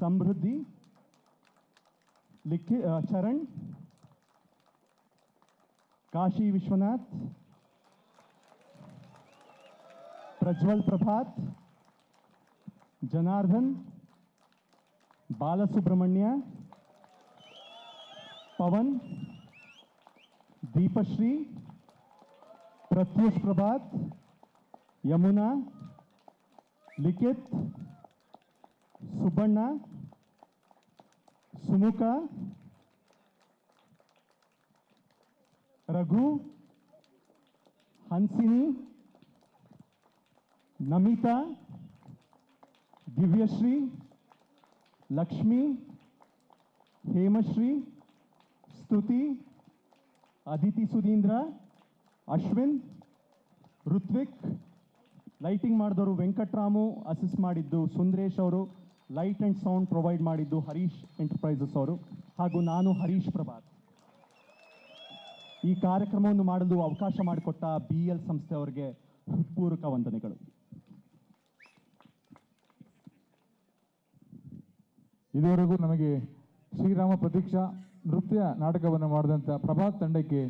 ಸಮೃದ್ಧಿ, ಚರಣ್, ಕಾಶಿ ವಿಶ್ವನಾಥ್, ಪ್ರಜ್ವಲ್ ಪ್ರಭಾತ್, ಜನಾರ್ದನ್, ಬಾಲಸುಬ್ರಹ್ಮಣ್ಯ, ಪವನ್, ದೀಪಶ್ರೀ, ಪ್ರತ್ಯೂಷ್ ಪ್ರಭಾತ್, ಯಮುನಾ, ಲಿಖಿತ್, ಸುಬ್ಬಣ್ಣ, ಸುಮುಖ, ರಘು, ಹನ್ಸಿನಿ, ನಮಿತಾ, ದಿವ್ಯಶ್ರೀ, ಲಕ್ಷ್ಮಿ, ಹೇಮಶ್ರೀ, ಸ್ತುತಿ, ಅದಿತಿ ಸುಧೀಂದ್ರ, ಅಶ್ವಿನ್, ಋತ್ವಿಕ್, ಲೈಟಿಂಗ್ ಮಾಡಿದವರು ವೆಂಕಟ್ರಾಮು, ಅಸಿಸ್ಟ್ ಮಾಡಿದ್ದು ಸುಂದರೇಶ್ ಅವರು, ಲೈಟ್ ಆ್ಯಂಡ್ ಸೌಂಡ್ ಪ್ರೊವೈಡ್ ಮಾಡಿದ್ದು ಹರೀಶ್ ಎಂಟರ್ಪ್ರೈಸಸ್ ಅವರು, ಹಾಗೂ ನಾನು ಹರೀಶ್ ಪ್ರಭಾತ್. ಈ ಕಾರ್ಯಕ್ರಮವನ್ನು ಮಾಡಲು ಅವಕಾಶ ಮಾಡಿಕೊಟ್ಟ BL ಸಂಸ್ಥೆ ಅವರಿಗೆ ಹೃತ್ಪೂರ್ವಕ ವಂದನೆಗಳು. ಇದುವರೆಗೂ ನಮಗೆ ಶ್ರೀರಾಮ ಪ್ರತೀಕ್ಷಾ ನೃತ್ಯ ನಾಟಕವನ್ನು ಮಾಡಿದಂಥ ಪ್ರಭಾತ್ ತಂಡಕ್ಕೆ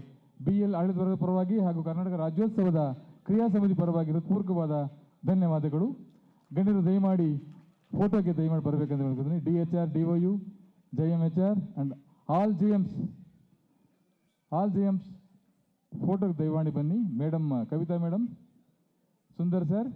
BL ಆಡಳಿತ ವರ್ಗದ ಪರವಾಗಿ ಹಾಗೂ ಕರ್ನಾಟಕ ರಾಜ್ಯೋತ್ಸವದ ಕ್ರಿಯಾ ಸಮಿತಿ ಪರವಾಗಿ ಹೃತ್ಪೂರ್ವಕವಾದ ಧನ್ಯವಾದಗಳು. ಗಣ್ಯರು ದಯಮಾಡಿ ಫೋಟೋಗೆ ದಯಮಾಡಿ ಬರಬೇಕಂತ ಹೇಳ್ತಿದ್ದೀನಿ. DHR, DOU, JMHR and all GMs ಫೋಟೋಗೆ ದಯಮಾಡಿ ಬನ್ನಿ. Madam Kavita madam, Sundar sir,